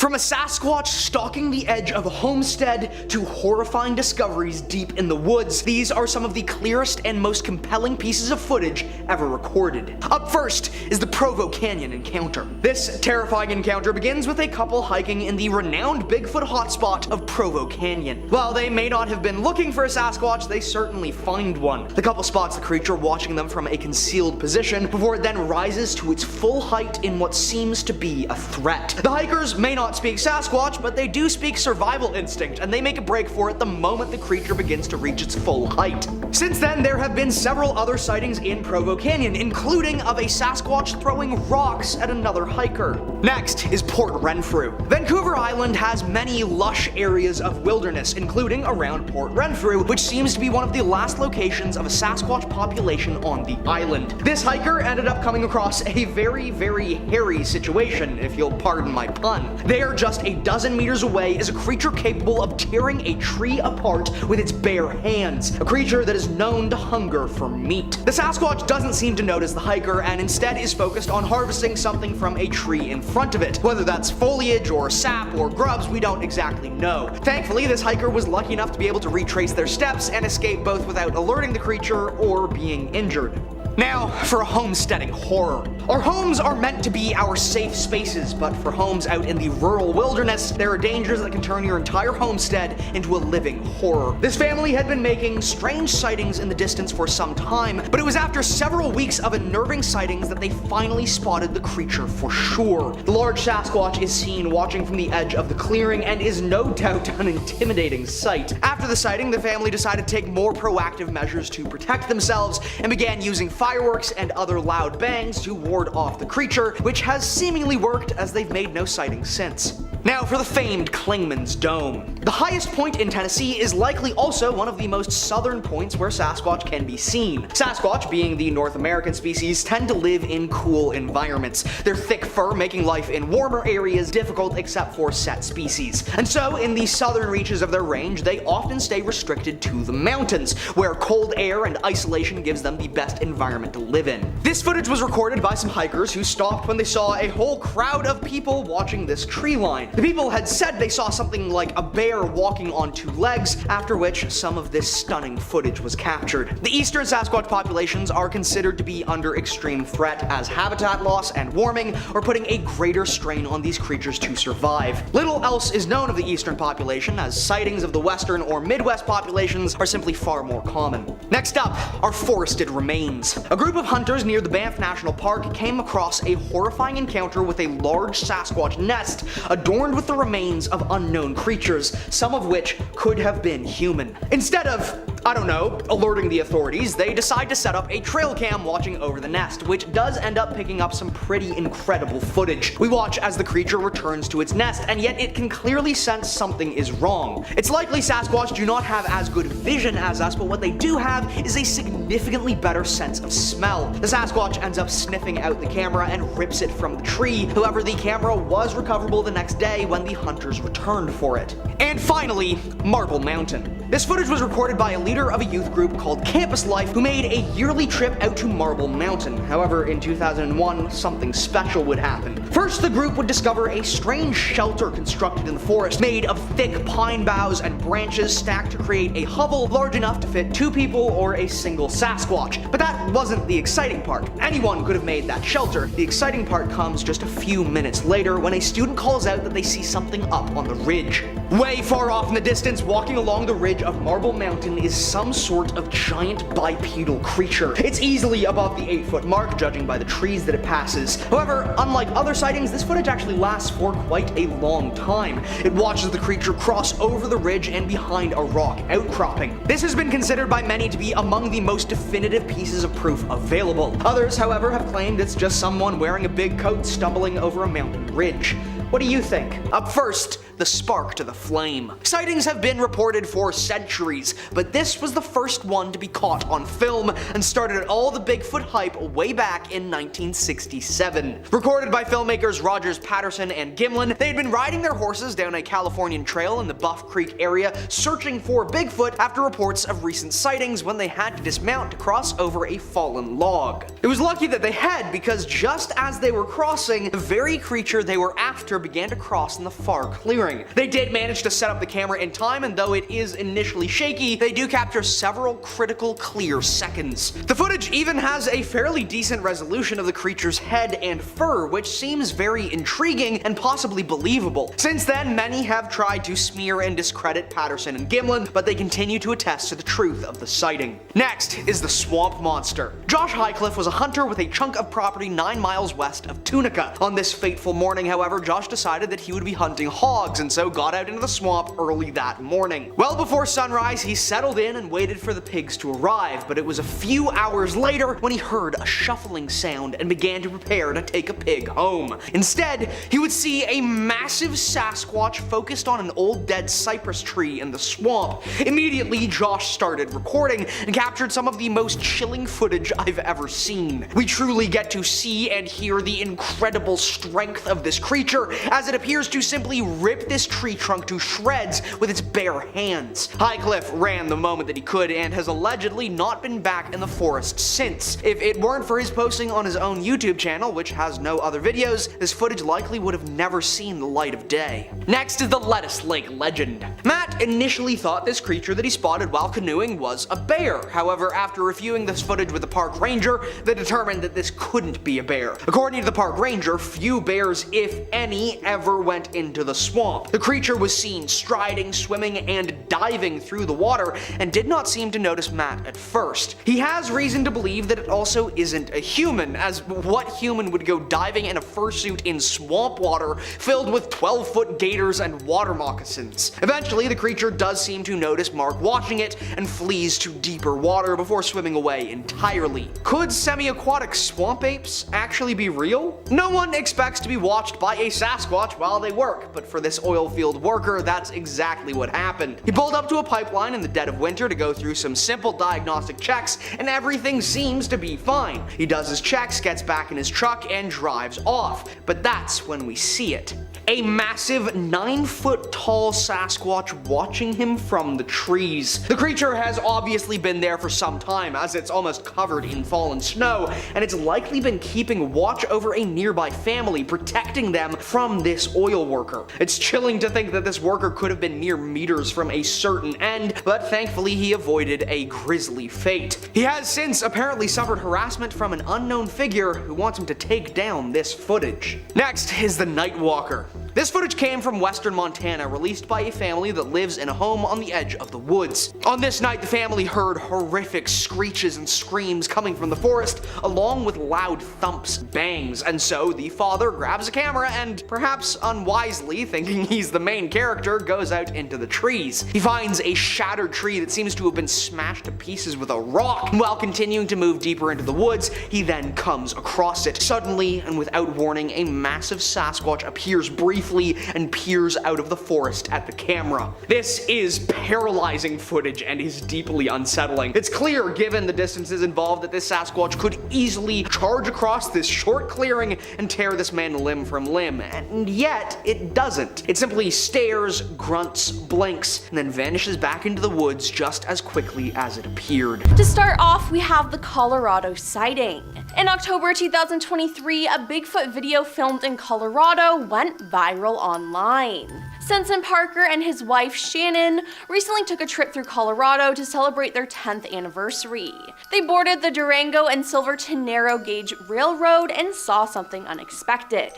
From a Sasquatch stalking the edge of a homestead to horrifying discoveries deep in the woods, these are some of the clearest and most compelling pieces of footage ever recorded. Up first is the Provo Canyon encounter. This terrifying encounter begins with a couple hiking in the renowned Bigfoot hotspot of Provo Canyon. While they may not have been looking for a Sasquatch, they certainly find one. The couple spots the creature watching them from a concealed position before it then rises to its full height in what seems to be a threat. The hikers may not speak Sasquatch, but they do speak survival instinct, and they make a break for it the moment the creature begins to reach its full height. Since then, there have been several other sightings in Provo Canyon, including of a Sasquatch throwing rocks at another hiker. Next is Port Renfrew. Vancouver Island has many lush areas of wilderness, including around Port Renfrew, which seems to be one of the last locations of a Sasquatch population on the island. This hiker ended up coming across a very, very hairy situation, if you'll pardon my pun. There, just a dozen meters away, is a creature capable of tearing a tree apart with its bare hands, a creature that is known to hunger for meat. The Sasquatch doesn't seem to notice the hiker and instead is focused on harvesting something from a tree in front of it. Whether that's foliage or sap or grubs, we don't exactly know. Thankfully, this hiker was lucky enough to be able to retrace their steps and escape both without alerting the creature or being injured. Now, for a homesteading horror. Our homes are meant to be our safe spaces, but for homes out in the rural wilderness, there are dangers that can turn your entire homestead into a living horror. This family had been making strange sightings in the distance for some time, but it was after several weeks of unnerving sightings that they finally spotted the creature for sure. The large Sasquatch is seen watching from the edge of the clearing and is no doubt an intimidating sight. After the sighting, the family decided to take more proactive measures to protect themselves and began using fireworks and other loud bangs to ward off the creature, which has seemingly worked as they've made no sightings since. Now for the famed Clingman's Dome. The highest point in Tennessee is likely also one of the most southern points where Sasquatch can be seen. Sasquatch, being the North American species, tend to live in cool environments, their thick fur making life in warmer areas difficult except for set species. And so, in the southern reaches of their range, they often stay restricted to the mountains, where cold air and isolation gives them the best environment to live in. This footage was recorded by some hikers who stopped when they saw a whole crowd of people watching this tree line. The people had said they saw something like a bear walking on two legs, after which some of this stunning footage was captured. The eastern Sasquatch populations are considered to be under extreme threat as habitat loss and warming are putting a greater strain on these creatures to survive. Little else is known of the eastern population, as sightings of the western or midwest populations are simply far more common. Next up are forested remains. A group of hunters near the Banff National Park came across a horrifying encounter with a large Sasquatch nest adorned with the remains of unknown creatures, some of which could have been human. Instead of, I don't know, alerting the authorities, they decide to set up a trail cam watching over the nest, which does end up picking up some pretty incredible footage. We watch as the creature returns to its nest, and yet it can clearly sense something is wrong. It's likely Sasquatch do not have as good vision as us, but what they do have is a significantly better sense of smell. The Sasquatch ends up sniffing out the camera and rips it from the tree. However, the camera was recoverable the next day when the hunters returned for it. And finally, Marble Mountain. This footage was recorded by a leader of a youth group called Campus Life who made a yearly trip out to Marble Mountain. However, in 2001, something special would happen. First, the group would discover a strange shelter constructed in the forest, made of thick pine boughs and branches stacked to create a hovel large enough to fit two people or a single Sasquatch. But that wasn't the exciting part. Anyone could have made that shelter. The exciting part comes just a few minutes later when a student calls out that they see something up on the ridge. Way far off in the distance, walking along the ridge of Marble Mountain is some sort of giant bipedal creature. It's easily above the 8-foot mark, judging by the trees that it passes. However, unlike other sightings, this footage actually lasts for quite a long time. It watches the creature cross over the ridge and behind a rock outcropping. This has been considered by many to be among the most definitive pieces of proof available. Others, however, have claimed it's just someone wearing a big coat stumbling over a mountain ridge. What do you think? Up first, the spark to the flame. Sightings have been reported for centuries, but this was the first one to be caught on film and started all the Bigfoot hype way back in 1967. Recorded by filmmakers Rogers Patterson and Gimlin, they had been riding their horses down a Californian trail in the Buff Creek area searching for Bigfoot after reports of recent sightings when they had to dismount to cross over a fallen log. It was lucky that they had, because just as they were crossing, the very creature they were after began to cross in the far clearing. They did manage to set up the camera in time, and though it is initially shaky, they do capture several critical clear seconds. The footage even has a fairly decent resolution of the creature's head and fur, which seems very intriguing and possibly believable. Since then, many have tried to smear and discredit Patterson and Gimlin, but they continue to attest to the truth of the sighting. Next is the swamp monster. Josh Highcliffe was a hunter with a chunk of property 9 miles west of Tunica. On this fateful morning, however, Josh decided that he would be hunting hogs, and so got out into the swamp early that morning. Well before sunrise, he settled in and waited for the pigs to arrive, but it was a few hours later when he heard a shuffling sound and began to prepare to take a pig home. Instead, he would see a massive Sasquatch focused on an old dead cypress tree in the swamp. Immediately, Josh started recording and captured some of the most chilling footage I've ever seen. We truly get to see and hear the incredible strength of this creature as it appears to simply rip this tree trunk to shreds with its bare hands. Highcliffe ran the moment that he could and has allegedly not been back in the forest since. If it weren't for his posting on his own YouTube channel, which has no other videos, this footage likely would have never seen the light of day. Next is the Lettuce Lake legend. Matt initially thought this creature that he spotted while canoeing was a bear. However, after reviewing this footage with a park ranger, they determined that this couldn't be a bear. According to the park ranger, few bears, if any, ever went into the swamp. The creature was seen striding, swimming, and diving through the water, and did not seem to notice Matt at first. He has reason to believe that it also isn't a human, as what human would go diving in a fursuit in swamp water filled with 12-foot gators and water moccasins? Eventually, the creature does seem to notice Mark watching it and flees to deeper water before swimming away entirely. Could semi-aquatic swamp apes actually be real? No one expects to be watched by a Sasquatch while they work, but for this oil field worker, that's exactly what happened. He pulled up to a pipeline in the dead of winter to go through some simple diagnostic checks, and everything seems to be fine. He does his checks, gets back in his truck, and drives off. But that's when we see it. A massive 9-foot tall Sasquatch watching him from the trees. The creature has obviously been there for some time, as it's almost covered in fallen snow, and it's likely been keeping watch over a nearby family, protecting them from this oil worker. It's chilling to think that this worker could have been mere meters from a certain end, but thankfully he avoided a grisly fate. He has since apparently suffered harassment from an unknown figure who wants him to take down this footage. Next is the Nightwalker. This footage came from western Montana, released by a family that lives in a home on the edge of the woods. On this night, the family heard horrific screeches and screams coming from the forest, along with loud thumps, bangs, and so the father grabs a camera and, perhaps unwisely thinking he's the main character, goes out into the trees. He finds a shattered tree that seems to have been smashed to pieces with a rock. While continuing to move deeper into the woods, he then comes across it. Suddenly, and without warning, a massive Sasquatch appears briefly and peers out of the forest at the camera. This is paralyzing footage and is deeply unsettling. It's clear, given the distances involved, that this Sasquatch could easily charge across this short clearing and tear this man limb from limb, and yet it doesn't. It simply stares, grunts, blinks, and then vanishes back into the woods just as quickly as it appeared. To start off, we have the Colorado sighting. In October 2023, a Bigfoot video filmed in Colorado went viral online. Sensen Parker and his wife Shannon recently took a trip through Colorado to celebrate their 10th anniversary. They boarded the Durango and Silverton narrow gauge railroad and saw something unexpected: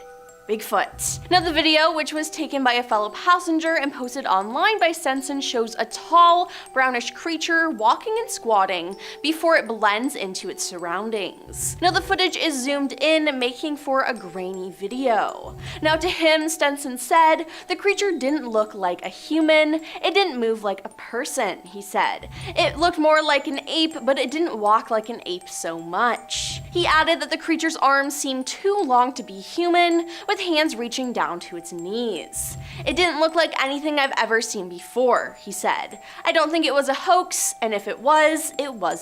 Bigfoot. Now the video, which was taken by a fellow passenger and posted online by Sensen, shows a tall, brownish creature walking and squatting before it blends into its surroundings. Now the footage is zoomed in, making for a grainy video. Now to him, Sensen said, the creature didn't look like a human, it didn't move like a person, he said. It looked more like an ape, but it didn't walk like an ape so much. He added that the creature's arms seemed too long to be human, with hands reaching down to its knees. It didn't look like anything I've ever seen before, he said. I don't think it was a hoax, and if it was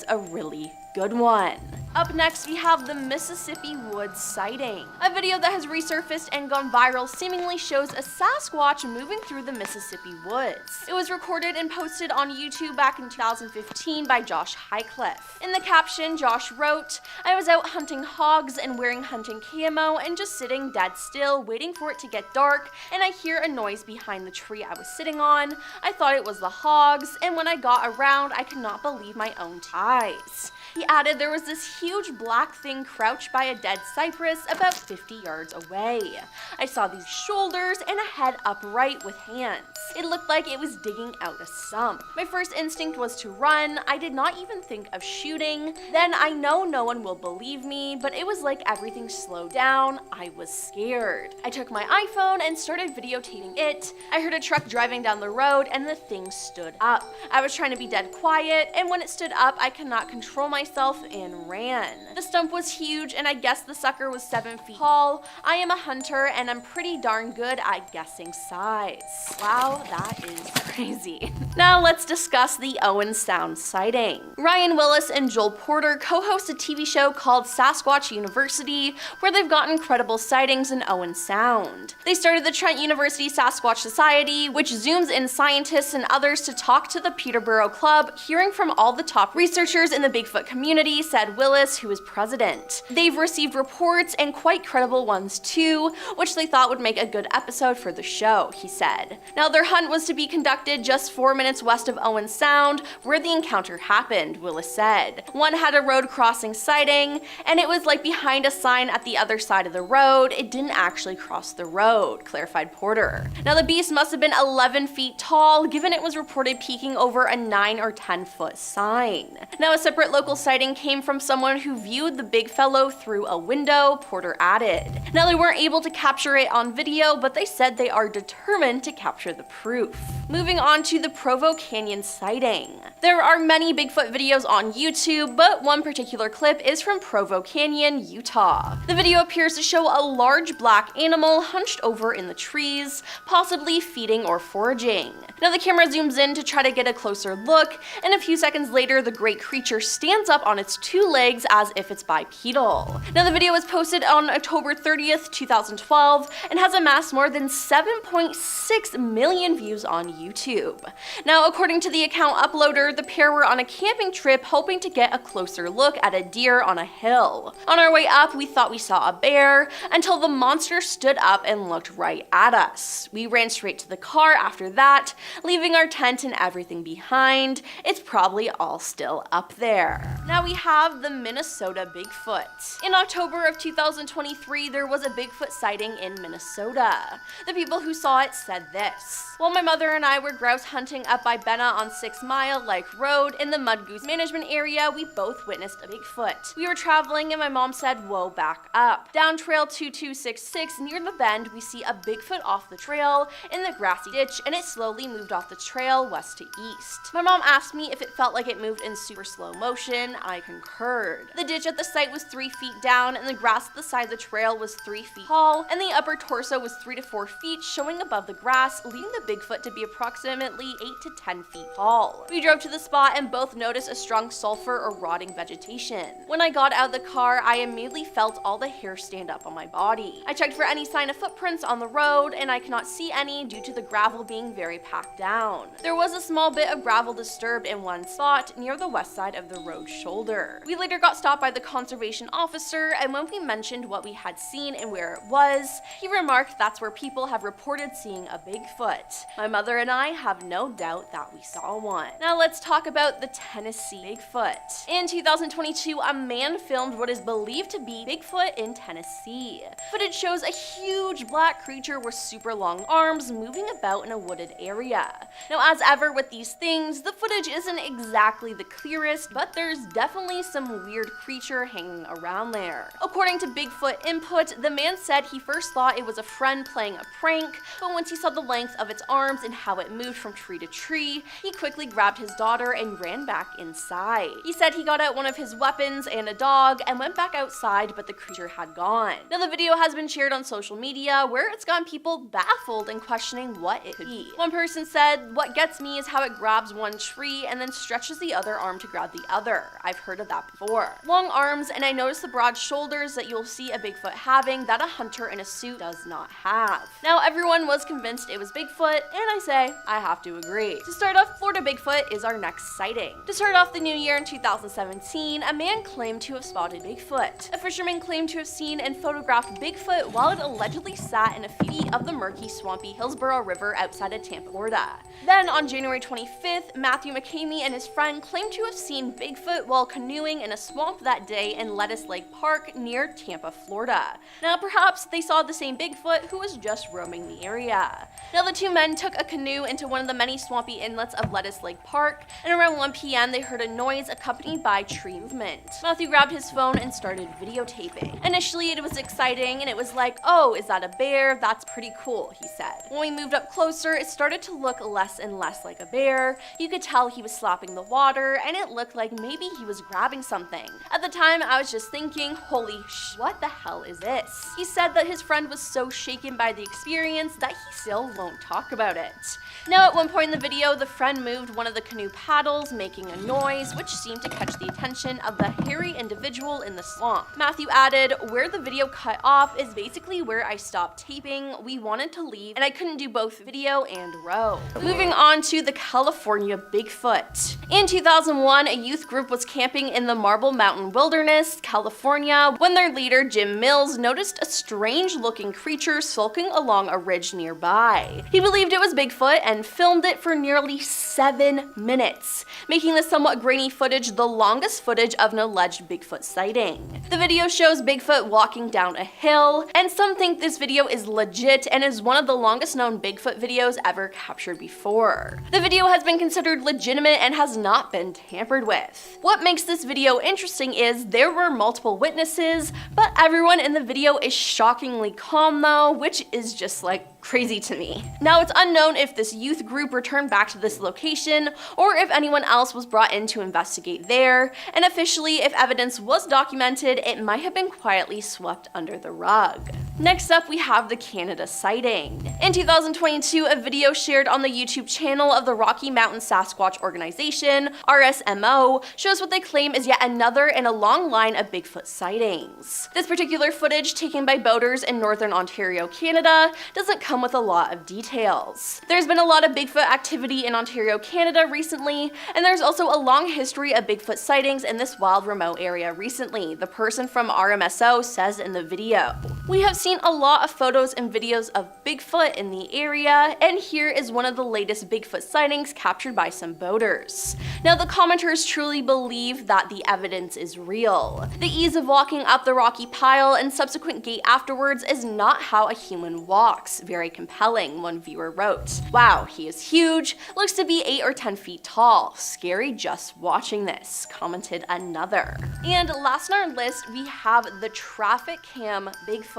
a really good one. Up next, we have the Mississippi Woods sighting. A video that has resurfaced and gone viral seemingly shows a Sasquatch moving through the Mississippi woods. It was recorded and posted on YouTube back in 2015 by Josh Highcliffe. In the caption, Josh wrote, "I was out hunting hogs and wearing hunting camo and just sitting dead still waiting for it to get dark, and I hear a noise behind the tree I was sitting on. I thought it was the hogs, and when I got around, I could not believe my own eyes." He added there was this huge black thing crouched by a dead cypress about 50 yards away. I saw these shoulders and a head upright with hands. It looked like it was digging out a stump. My first instinct was to run. I did not even think of shooting. Then I know no one will believe me, but it was like everything slowed down. I was scared. I took my iPhone and started videotaping it. I heard a truck driving down the road and the thing stood up. I was trying to be dead quiet, and when it stood up, I could not control myself and ran. The stump was huge, and I guess the sucker was 7 feet tall. I am a hunter, and I'm pretty darn good at guessing size. Wow, that is crazy. Now let's discuss the Owen Sound sighting. Ryan Willis and Joel Porter co-host a TV show called Sasquatch University, where they've got incredible sightings in Owen Sound. They started the Trent University Sasquatch Society, which zooms in scientists and others to talk to the Peterborough Club, hearing from all the top researchers in the Bigfoot community, said Willis, who is president. They've received reports, and quite credible ones too, which they thought would make a good episode for the show, he said. Now, their hunt was to be conducted just 4 minutes west of Owen Sound, where the encounter happened, Willis said. One had a road crossing sighting, and it was like behind a sign at the other side of the road. It didn't actually cross the road, clarified Porter. Now, the beast must have been 11 feet tall, given it was reported peeking over a 9 or 10 foot sign. Now, a separate local sighting came from someone who viewed the big fellow through a window, Porter added. Now, they weren't able to capture it on video, but they said they are determined to capture the proof. Moving on to the Provo Canyon sighting. There are many Bigfoot videos on YouTube, but one particular clip is from Provo Canyon, Utah. The video appears to show a large black animal hunched over in the trees, possibly feeding or foraging. Now, the camera zooms in to try to get a closer look, and a few seconds later, the great creature stands up on its 2 legs as if it's bipedal. Now, the video was posted on October 30th, 2012, and has amassed more than 7.6 million views on YouTube. Now, according to the account uploader, the pair were on a camping trip hoping to get a closer look at a deer on a hill. On our way up, we thought we saw a bear, until the monster stood up and looked right at us. We ran straight to the car after that, leaving our tent and everything behind. It's probably all still up there. Now we have the Minnesota Bigfoot. In October of 2023, there was a Bigfoot sighting in Minnesota. The people who saw it said this: "While my mother and I were grouse hunting up by Benna on 6 Mile Lake Road in the Mud Goose Management area, we both witnessed a Bigfoot. We were traveling and my mom said, 'Whoa, back up.' Down trail 2266 near the bend, we see a Bigfoot off the trail in the grassy ditch, and it slowly moved off the trail west to east. My mom asked me if it felt like it moved in super slow motion. I concurred. The ditch at the site was 3 feet down, and the grass at the side of the trail was 3 feet tall, and the upper torso was 3 to 4 feet showing above the grass, leading the Bigfoot to be approximately 8 to 10 feet tall. We drove to the spot and both noticed a strong sulfur or rotting vegetation. When I got out of the car, I immediately felt all the hair stand up on my body. I checked for any sign of footprints on the road, and I cannot see any due to the gravel being very packed down. There was a small bit of gravel disturbed in one spot near the west side of the road shoulder. We later got stopped by the conservation officer, and when we mentioned what we had seen and where it was, he remarked that's where people have reported seeing a Bigfoot. My mother and I have no doubt that we saw one." Now let's talk about the Tennessee Bigfoot. In 2022, a man filmed what is believed to be Bigfoot in Tennessee. Footage shows a huge black creature with super long arms moving about in a wooded area. Now, as ever with these things, the footage isn't exactly the clearest, but there's definitely some weird creature hanging around there. According to Bigfoot Input, the man said he first thought it was a friend playing a prank, but once he saw the length of its arms and how it moved from tree to tree, he quickly grabbed his dog daughter and ran back inside. He said he got out one of his weapons and a dog and went back outside, but the creature had gone. Now the video has been shared on social media where it's gotten people baffled and questioning what it could be. One person said, "What gets me is how it grabs one tree and then stretches the other arm to grab the other. I've heard of that before. Long arms, and I noticed the broad shoulders that you'll see a Bigfoot having that a hunter in a suit does not have." Now everyone was convinced it was Bigfoot, and I say I have to agree. To start off, Florida Bigfoot is our next sighting. To start off the new year in 2017, a man claimed to have spotted Bigfoot. A fisherman claimed to have seen and photographed Bigfoot while it allegedly sat in a few feet of the murky, swampy Hillsborough River outside of Tampa, Florida. Then on January 25th, Matthew McCamey and his friend claimed to have seen Bigfoot while canoeing in a swamp that day in Lettuce Lake Park near Tampa, Florida. Now perhaps they saw the same Bigfoot who was just roaming the area. Now the two men took a canoe into one of the many swampy inlets of Lettuce Lake Park, and around 1 p.m. they heard a noise accompanied by tree movement. Matthew grabbed his phone and started videotaping. Initially it was exciting and it was like, "Oh, is that a bear? That's pretty cool," he said. When we moved up closer, it started to look less and less like a bear. You could tell he was slapping the water and it looked like maybe he was grabbing something. At the time I was just thinking, holy what the hell is this? He said that his friend was so shaken by the experience that he still won't talk about it. Now at one point in the video, the friend moved one of the canoe paddles, making a noise which seemed to catch the attention of the hairy individual in the swamp. Matthew added, "Where the video cut off is basically where I stopped taping. We wanted to leave and I couldn't do both video and row." Moving on to the California Bigfoot. In 2001, a youth group was camping in the Marble Mountain Wilderness, California, when their leader, Jim Mills, noticed a strange looking creature sulking along a ridge nearby. He believed it was Bigfoot and filmed it for nearly 7 minutes, making the somewhat grainy footage the longest footage of an alleged Bigfoot sighting. The video shows Bigfoot walking down a hill, and some think this video is legit and is one of the longest known Bigfoot videos ever captured before. The video has been considered legitimate and has not been tampered with. What makes this video interesting is there were multiple witnesses, but everyone in the video is shockingly calm though, which is just like crazy to me. Now it's unknown if this youth group returned back to this location or if anyone else was brought in to investigate there, and officially if evidence was documented, it might have been quietly swept under the rug. Next up we have the Canada sighting. In 2022, a video shared on the YouTube channel of the Rocky Mountain Sasquatch Organization, RSMO, shows what they claim is yet another in a long line of Bigfoot sightings. This particular footage, taken by boaters in northern Ontario, Canada, doesn't come with a lot of details. There's been a lot of Bigfoot activity in Ontario, Canada recently, and there's also a long history of Bigfoot sightings in this wild remote area recently, the person from RMSO says in the video. We have seen a lot of photos and videos of Bigfoot in the area, and here is one of the latest Bigfoot sightings captured by some boaters. Now the commenters truly believe that the evidence is real. The ease of walking up the rocky pile and subsequent gait afterwards is not how a human walks. Very compelling, one viewer wrote. "Wow, he is huge, looks to be 8 or 10 feet tall. Scary just watching this," commented another. And last on our list, we have the traffic cam Bigfoot.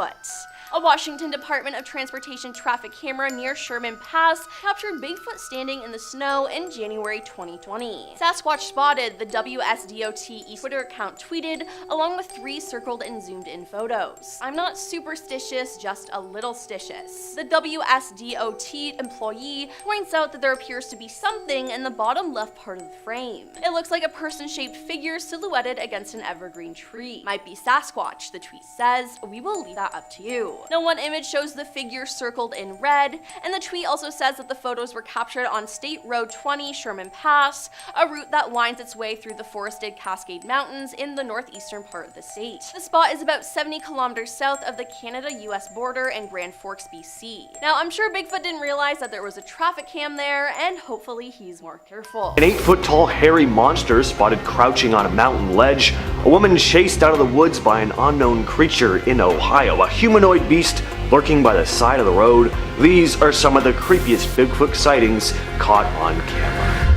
A Washington Department of Transportation traffic camera near Sherman Pass captured Bigfoot standing in the snow in January 2020. Sasquatch spotted, the WSDOT Twitter account tweeted, along with 3 circled and zoomed in photos. "I'm not superstitious, just a little stitious." The WSDOT employee points out that there appears to be something in the bottom left part of the frame. It looks like a person-shaped figure silhouetted against an evergreen tree. "Might be Sasquatch," the tweet says. "We will leave that up to you." Now one image shows the figure circled in red, and the tweet also says that the photos were captured on State Road 20 Sherman Pass, a route that winds its way through the forested Cascade Mountains in the northeastern part of the state. The spot is about 70 kilometers south of the Canada-US border in Grand Forks, BC. Now I'm sure Bigfoot didn't realize that there was a traffic cam there, and hopefully he's more careful. An 8-foot-tall hairy monster spotted crouching on a mountain ledge. A woman chased out of the woods by an unknown creature in Ohio. A humanoid beast lurking by the side of the road. These are some of the creepiest Bigfoot sightings caught on camera.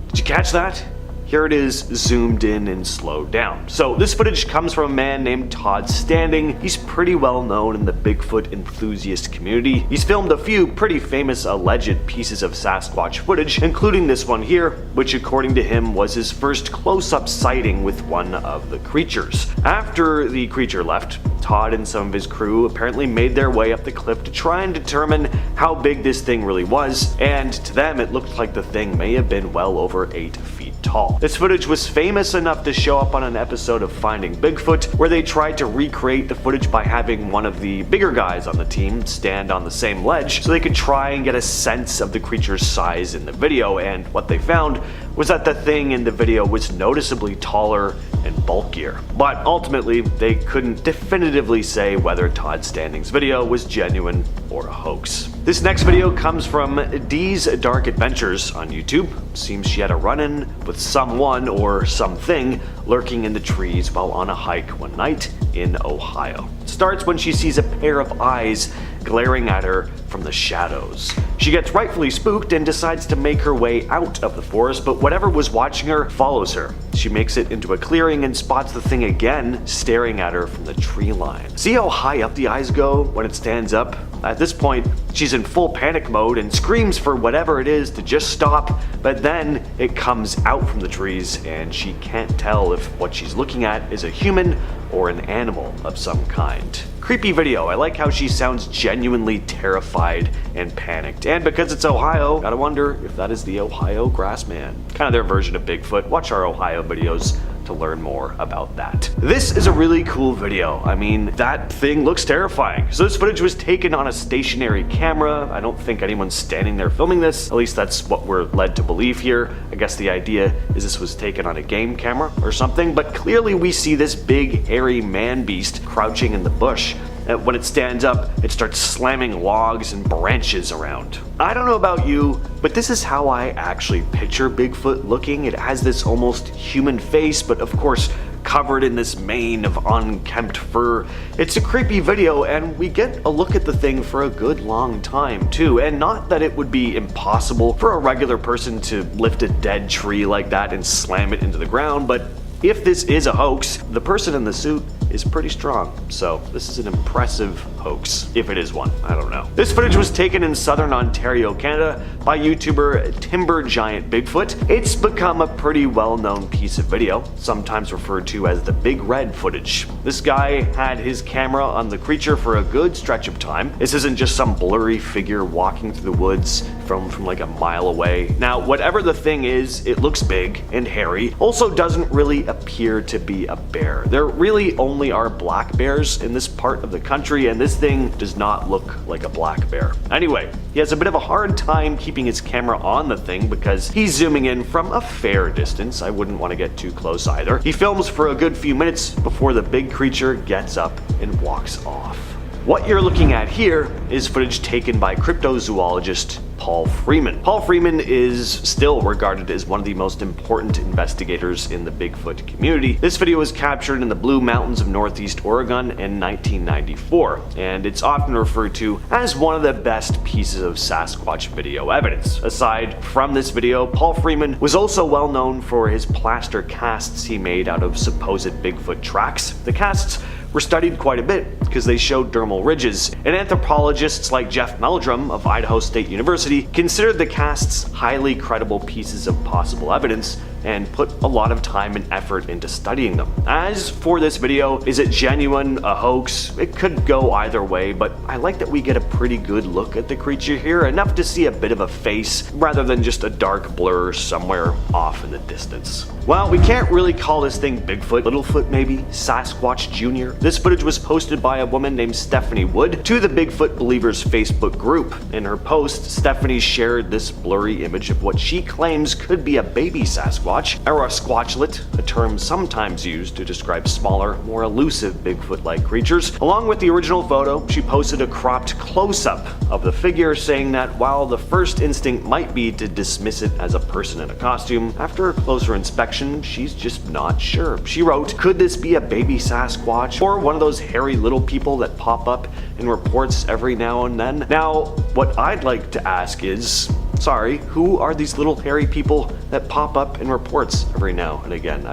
Did you catch that? here it is zoomed in and slowed down. So this footage comes from a man named Todd Standing. He's pretty well known in the Bigfoot enthusiast community. He's filmed a few pretty famous alleged pieces of Sasquatch footage, including this one here, which according to him was his first close-up sighting with one of the creatures. After the creature left, Todd and some of his crew apparently made their way up the cliff to try and determine how big this thing really was, and to them it looked like the thing may have been well over 8 feet tall. This footage was famous enough to show up on an episode of Finding Bigfoot, where they tried to recreate the footage by having one of the bigger guys on the team stand on the same ledge so they could try and get a sense of the creature's size in the video, and what they found was that the thing in the video was noticeably taller and bulkier. But ultimately, they couldn't definitively say whether Todd Standing's video was genuine or a hoax. This next video comes from Dee's Dark Adventures on YouTube. Seems she had a run-in with someone or something lurking in the trees while on a hike one night in Ohio. It starts when she sees a pair of eyes glaring at her from the shadows. She gets rightfully spooked and decides to make her way out of the forest, but whatever was watching her follows her. She makes it into a clearing and spots the thing again staring at her from the tree line. See how high up the eyes go when it stands up? At this point, she's in full panic mode and screams for whatever it is to just stop, but then it comes out from the trees and she can't tell if what she's looking at is a human or an animal of some kind. Creepy video. I like how she sounds genuinely terrified and panicked. And because it's Ohio, gotta wonder if that is the Ohio Grassman. Kind of their version of Bigfoot. Watch our Ohio videos to learn more about that. This is a really cool video. I mean, that thing looks terrifying. So this footage was taken on a stationary camera. I don't think anyone's standing there filming this. At least that's what we're led to believe here. I guess the idea is this was taken on a game camera or something, but clearly we see this big hairy man beast crouching in the bush. When it stands up, it starts slamming logs and branches around. I don't know about you, but this is how I actually picture Bigfoot looking. It has this almost human face, but of course covered in this mane of unkempt fur. It's a creepy video, and we get a look at the thing for a good long time too. And not that it would be impossible for a regular person to lift a dead tree like that and slam it into the ground, but if this is a hoax, the person in the suit is pretty strong. So this is an impressive hoax, if it is one. I don't know. This footage was taken in southern Ontario, Canada by YouTuber Timber Giant Bigfoot. It's become a pretty well-known piece of video, sometimes referred to as the Big Red footage. This guy had his camera on the creature for a good stretch of time. This isn't just some blurry figure walking through the woods from like a mile away. Now, whatever the thing is, it looks big and hairy. Also doesn't really appear to be a bear. There really only are black bears in this part of the country, and this thing does not look like a black bear. Anyway, he has a bit of a hard time keeping his camera on the thing because he's zooming in from a fair distance. I wouldn't want to get too close either. He films for a good few minutes before the big creature gets up and walks off. What you're looking at here is footage taken by cryptozoologist Paul Freeman. Paul Freeman is still regarded as one of the most important investigators in the Bigfoot community. This video was captured in the Blue Mountains of Northeast Oregon in 1994, and it's often referred to as one of the best pieces of Sasquatch video evidence. Aside from this video, Paul Freeman was also well known for his plaster casts he made out of supposed Bigfoot tracks. The casts were studied quite a bit because they showed dermal ridges, and anthropologists like Jeff Meldrum of Idaho State University considered the casts highly credible pieces of possible evidence and put a lot of time and effort into studying them. As for this video, is it genuine, a hoax? It could go either way, but I like that we get a pretty good look at the creature here, enough to see a bit of a face rather than just a dark blur somewhere off in the distance. Well, we can't really call this thing Bigfoot, Littlefoot maybe, Sasquatch Jr. This footage was posted by a woman named Stephanie Wood to the Bigfoot Believers Facebook group. In her post, Stephanie shared this blurry image of what she claims could be a baby Sasquatch, or a squatchlet, a term sometimes used to describe smaller, more elusive Bigfoot-like creatures. Along with the original photo, she posted a cropped close-up of the figure, saying that while the first instinct might be to dismiss it as a person in a costume, after a closer inspection, she's just not sure. She wrote, "Could this be a baby Sasquatch, or one of those hairy little people that pop up in reports every now and then?" Now, what I'd like to ask is sorry, who are these little hairy people that pop up in reports every now and again?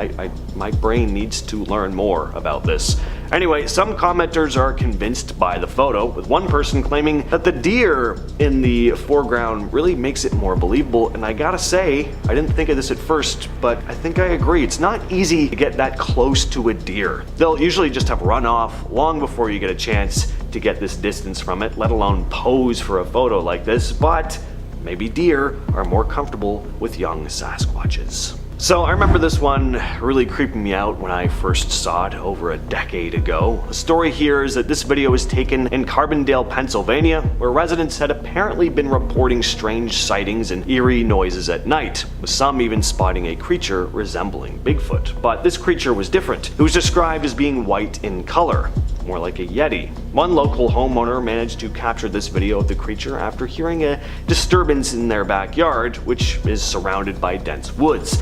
My brain needs to learn more about this. Anyway, some commenters are convinced by the photo, with one person claiming that the deer in the foreground really makes it more believable, and I gotta say, I didn't think of this at first, but I think I agree. It's not easy to get that close to a deer. They'll usually just have run off long before you get a chance to get this distance from it, let alone pose for a photo like this, but maybe deer are more comfortable with young Sasquatches. So I remember this one really creeping me out when I first saw it over a decade ago. The story here is that this video was taken in Carbondale, Pennsylvania, where residents had apparently been reporting strange sightings and eerie noises at night, with some even spotting a creature resembling Bigfoot. But this creature was different. It was described as being white in color, more like a yeti. One local homeowner managed to capture this video of the creature after hearing a disturbance in their backyard, which is surrounded by dense woods.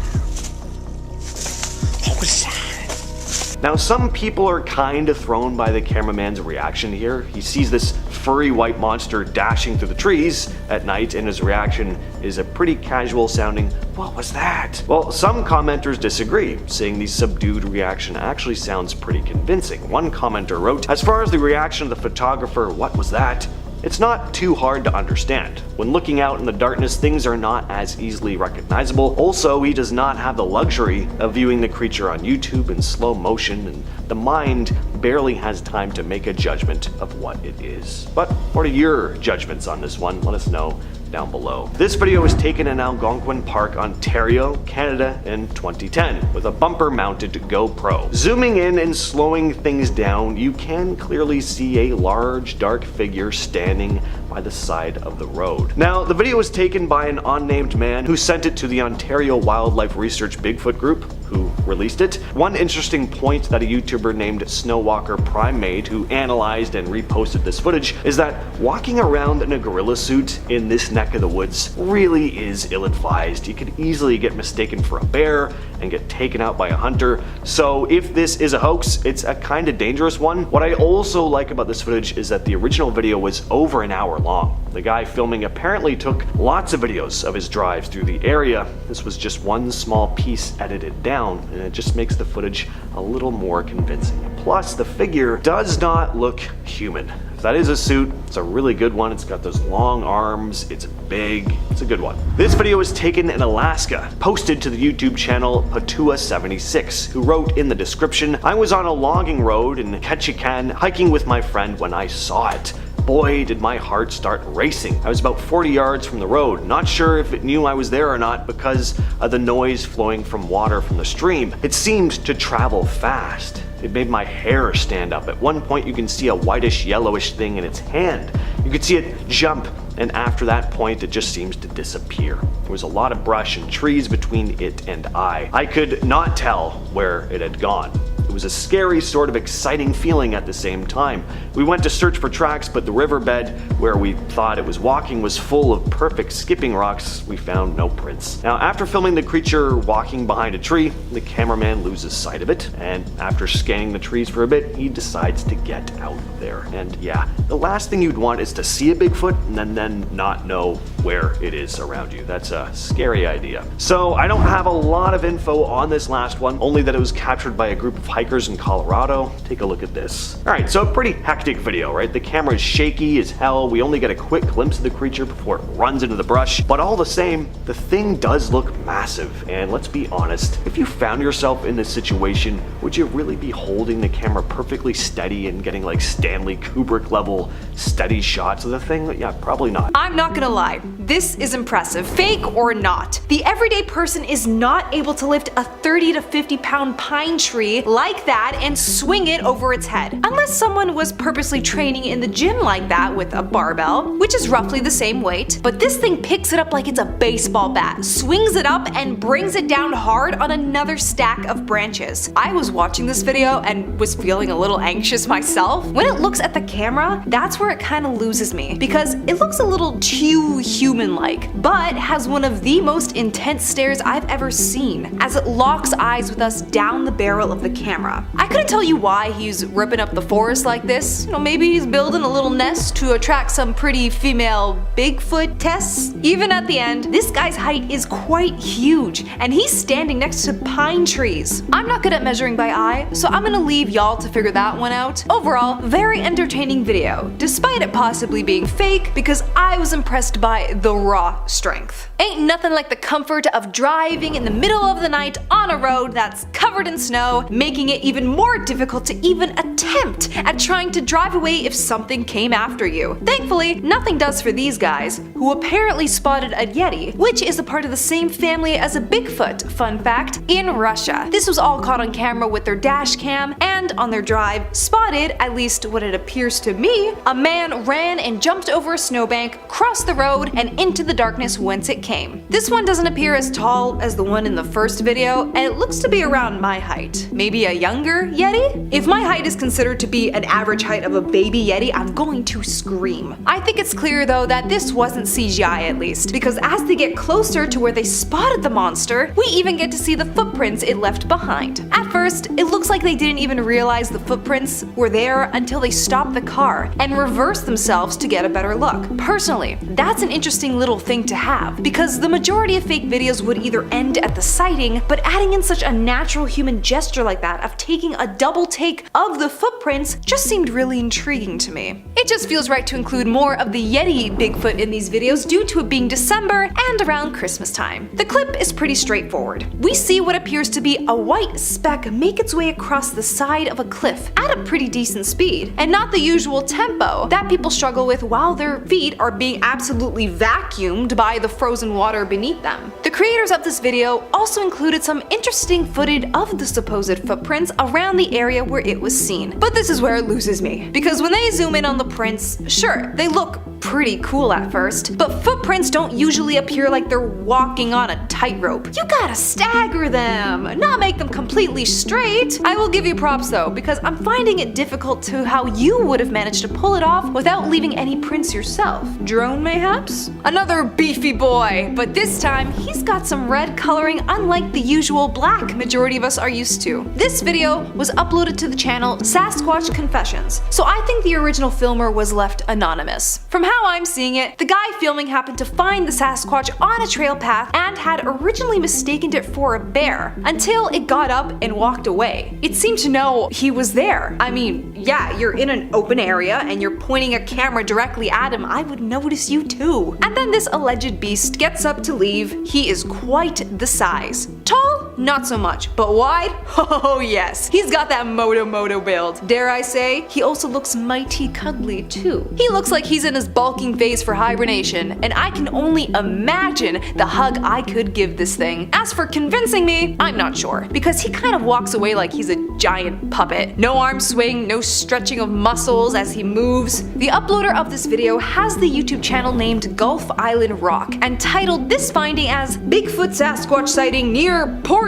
Now, some people are kind of thrown by the cameraman's reaction here. He sees this furry white monster dashing through the trees at night, and his reaction is a pretty casual sounding, "What was that?" Well, some commenters disagree, saying the subdued reaction actually sounds pretty convincing. One commenter wrote, "As far as the reaction of the photographer, what was that? It's not too hard to understand. When looking out in the darkness, things are not as easily recognizable. Also, he does not have the luxury of viewing the creature on YouTube in slow motion, and the mind barely has time to make a judgment of what it is." But what are your judgments on this one? Let us know down below. This video was taken in Algonquin Park, Ontario, Canada in 2010 with a bumper mounted GoPro. Zooming in and slowing things down, you can clearly see a large dark figure standing by the side of the road. Now, the video was taken by an unnamed man who sent it to the Ontario Wildlife Research Bigfoot group, who released it. One interesting point that a YouTuber named Snowwalker Prime made, who analyzed and reposted this footage, is that walking around in a gorilla suit in this neck of the woods really is ill-advised. You could easily get mistaken for a bear and get taken out by a hunter. So if this is a hoax, it's a kind of dangerous one. What I also like about this footage is that the original video was over an hour long. The guy filming apparently took lots of videos of his drives through the area. This was just one small piece edited down, and it just makes the footage a little more convincing. Plus, the figure does not look human. If that is a suit, it's a really good one. It's got those long arms, it's big, it's a good one. This video was taken in Alaska, posted to the YouTube channel Patua76, who wrote in the description, "I was on a logging road in Ketchikan hiking with my friend when I saw it. Boy, did my heart start racing. I was about 40 yards from the road, not sure if it knew I was there or not because of the noise flowing from water from the stream. It seemed to travel fast. It made my hair stand up. At one point you can see a whitish yellowish thing in its hand. You could see it jump, and after that point it just seems to disappear. There was a lot of brush and trees between it and I. I could not tell where it had gone. It was a scary, sort of exciting feeling at the same time. We went to search for tracks, but the riverbed where we thought it was walking was full of perfect skipping rocks. We found no prints." Now, after filming the creature walking behind a tree, the cameraman loses sight of it, and after scanning the trees for a bit, he decides to get out of there. And yeah, the last thing you'd want is to see a Bigfoot and then not know where it is around you. That's a scary idea. So I don't have a lot of info on this last one, only that it was captured by a group of hikers in Colorado. Take a look at this. Alright, so a pretty hectic video, right? The camera is shaky as hell. We only get a quick glimpse of the creature before it runs into the brush. But all the same, the thing does look massive. And let's be honest, if you found yourself in this situation, would you really be holding the camera perfectly steady and getting like Stanley Kubrick level steady shots of the thing? Yeah, probably not. I'm not gonna lie, this is impressive, fake or not. The everyday person is not able to lift a 30 to 50 pound pine tree like that and swing it over its head. Unless someone was purposely training in the gym like that with a barbell, which is roughly the same weight. But this thing picks it up like it's a baseball bat, swings it up and brings it down hard on another stack of branches. I was watching this video and was feeling a little anxious myself. When it looks at the camera, that's where it kind of loses me, because it looks a little too human-like, but has one of the most intense stares I've ever seen, as it locks eyes with us down the barrel of the camera. camera. I couldn't tell you why he's ripping up the forest like this. Maybe he's building a little nest to attract some pretty female Bigfoot tests. Even at the end, this guy's height is quite huge, and he's standing next to pine trees. I'm not good at measuring by eye, so I'm gonna leave y'all to figure that one out. Overall, very entertaining video, despite it possibly being fake, because I was impressed by the raw strength. Ain't nothing like the comfort of driving in the middle of the night on a road that's covered in snow, making it even more difficult to even attempt at trying to drive away if something came after you. Thankfully, nothing does for these guys, who apparently spotted a Yeti, which is a part of the same family as a Bigfoot, fun fact, in Russia. This was all caught on camera with their dash cam, and on their drive, spotted, at least what it appears to me, a man ran and jumped over a snowbank, crossed the road, and into the darkness whence it came. This one doesn't appear as tall as the one in the first video, and it looks to be around my height. Maybe a younger Yeti? If my height is considered to be an average height of a baby Yeti, I'm going to scream. I think it's clear though that this wasn't CGI at least, because as they get closer to where they spotted the monster, we even get to see the footprints it left behind. At first, it looks like they didn't even realize the footprints were there until they stopped the car and reversed themselves to get a better look. Personally, that's an interesting little thing to have, because the majority of fake videos would either end at the sighting, but adding in such a natural human gesture like that of taking a double take of the footprints just seemed really intriguing to me. It just feels right to include more of the Yeti Bigfoot in these videos due to it being December and around Christmas time. The clip is pretty straightforward. We see what appears to be a white speck make its way across the side of a cliff at a pretty decent speed, and not the usual tempo that people struggle with while their feet are being absolutely vacuumed by the frozen water beneath them. The creators of this video also included some interesting footage of the supposed footprints around the area where it was seen. But this is where it loses me, because when they zoom in on the prints, sure, they look pretty cool at first, but footprints don't usually appear like they're walking on a tightrope. You gotta stagger them, not make them completely straight. I will give you props though, because I'm finding it difficult to how you would have managed to pull it off without leaving any prints yourself. Drone mayhaps? Another beefy boy, but this time he's got some red coloring unlike the usual black majority of us are used to. This video was uploaded to the channel Sasquatch Confessions, so I think the original filmer was left anonymous. From how I'm seeing it, the guy filming happened to find the Sasquatch on a trail path and had originally mistaken it for a bear until it got up and walked away. It seemed to know he was there. I mean, yeah, you're in an open area and you're pointing a camera directly at him, I would notice you too. And then this alleged beast gets up to leave. He is quite the size. Tall? Not so much, but wide? Oh yes, he's got that moto build. Dare I say, he also looks mighty cuddly too. He looks like he's in his bulking phase for hibernation, and I can only imagine the hug I could give this thing. As for convincing me, I'm not sure, because he kind of walks away like he's a giant puppet. No arm swing, no stretching of muscles as he moves. The uploader of this video has the YouTube channel named Gulf Island Rock and titled this finding as Bigfoot Sasquatch sighting near Port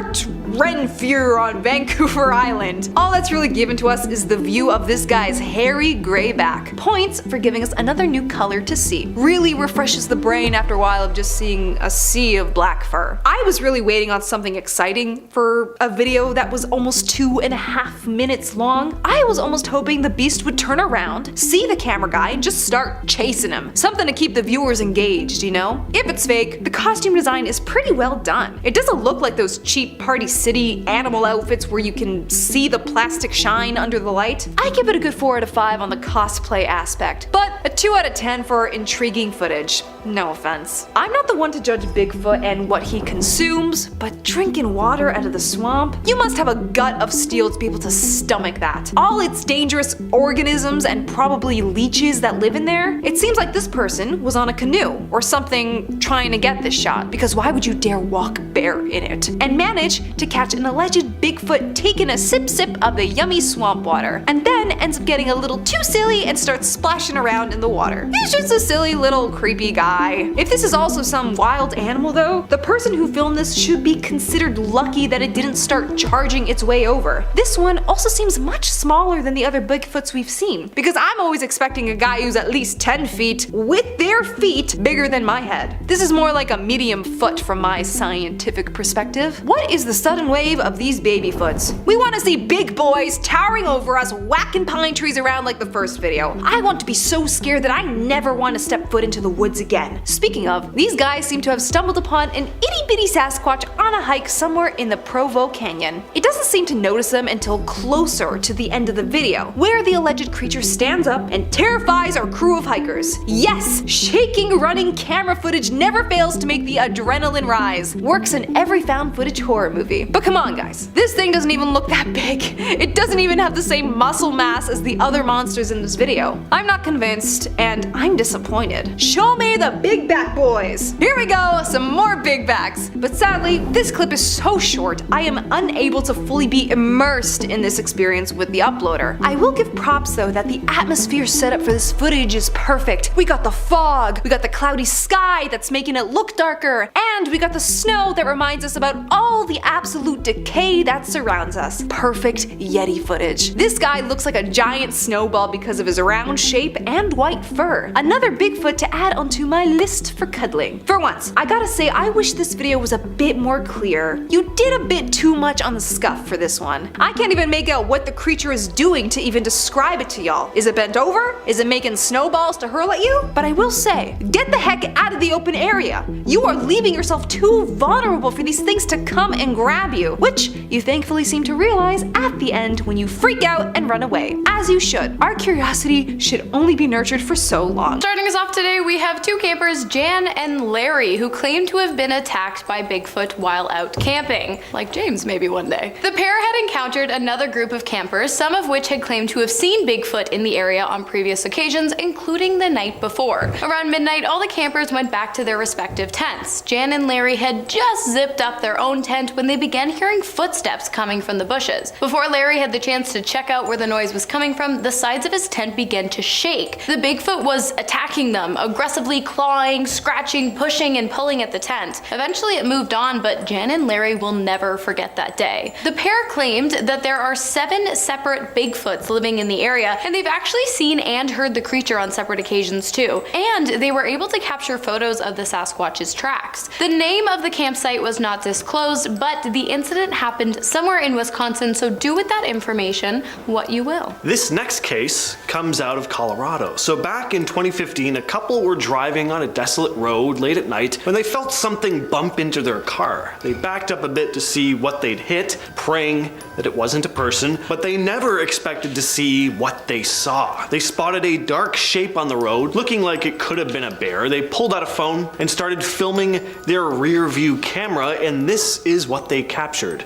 Renfrew on Vancouver Island. All that's really given to us is the view of this guy's hairy gray back. Points for giving us another new color to see. Really refreshes the brain after a while of just seeing a sea of black fur. I was really waiting on something exciting for a video that was almost 2.5 minutes long. I was almost hoping the beast would turn around, see the camera guy, and just start chasing him. Something to keep the viewers engaged, you know? If it's fake, the costume design is pretty well done. It doesn't look like those cheap Party City animal outfits where you can see the plastic shine under the light. I give it a good 4 out of 5 on the cosplay aspect, but a 2 out of 10 for intriguing footage. No offense. I'm not the one to judge Bigfoot and what he consumes, but drinking water out of the swamp? You must have a gut of steel to be able to stomach that. All its dangerous organisms and probably leeches that live in there? It seems like this person was on a canoe or something trying to get this shot, because why would you dare walk bare in it? And manage to catch an alleged Bigfoot taking a sip of the yummy swamp water, and then ends up getting a little too silly and starts splashing around in the water. He's just a silly little creepy guy. If this is also some wild animal though, the person who filmed this should be considered lucky that it didn't start charging its way over. This one also seems much smaller than the other Bigfoots we've seen, because I'm always expecting a guy who's at least 10 feet with their feet bigger than my head. This This is more like a medium foot from my scientific perspective. What is the sudden wave of these baby foots? We want to see big boys towering over us, whacking pine trees around like the first video. I want to be so scared that I never want to step foot into the woods again. Speaking of, these guys seem to have stumbled upon an itty bitty Sasquatch on a hike somewhere in the Provo Canyon. It doesn't seem to notice them until closer to the end of the video, where the alleged creature stands up and terrifies our crew of hikers. Yes, shaking running camera footage never fails to make the adrenaline rise. Works in every found footage horror movie. But come on guys, this thing doesn't even look that big. It doesn't even have the same muscle mass as the other monsters in this video. I'm not convinced, and I'm disappointed. Show me the big back boys! Here we go, some more big backs. But sadly, this clip is so short, I am unable to fully be immersed in this experience with the uploader. I will give props though that the atmosphere setup for this footage is perfect. We got the fog, we got the cloudy sky that's making it look darker, and we got the snow that reminds us about all the absolute decay that surrounds us. Perfect Yeti footage. This guy looks like a giant snowball because of his round shape and white fur. Another Bigfoot to add onto my list for cuddling. For once, I gotta say I wish this video was a bit more clear. You did a bit too much on the scuff for this one. I can't even make out what the creature is doing to even describe it to y'all. Is it bent over? Is it making snowballs to hurl at you? But I will say, get the heck out of the open area. You are leaving yourself too vulnerable for these things to come and grab you, which you thankfully seem to realize at the end when you freak out and run away. As you should. Our curiosity should only be nurtured for so long. Starting us off today, we have two campers, Jan and Larry, who claim to have been attacked by Bigfoot while out camping. Like James maybe one day. The pair had encountered another group of campers, some of which had claimed to have seen Bigfoot in the area on previous occasions, including the night before. Around midnight, all the campers went back to their respective tents. Jan and Larry had just zipped up their own tent when they began hearing footsteps coming from the bushes. Before Larry had the chance to check out where the noise was coming from, the sides of his tent began to shake. The Bigfoot was attacking them, aggressively clawing, scratching, pushing, and pulling at the tent. Eventually it moved on, but Jan and Larry will never forget that day. The pair claimed that there are 7 separate Bigfoots living in the area, and they've actually seen and heard the creature on separate occasions too. And they were able to capture photos of the Sasquatch's tracks. The name of the campsite was not disclosed, but the incident happened somewhere in Wisconsin, so do with that information what you will. This next case comes out of Colorado. So back in 2015, a couple were driving on a desolate road late at night when they felt something bump into their car. They backed up a bit to see what they'd hit, praying that it wasn't a person, but they never expected to see what they saw. They spotted a dark shape on the road, looking like it could have been a bear. They pulled out a phone and started filming their rear view camera, and this is what they captured.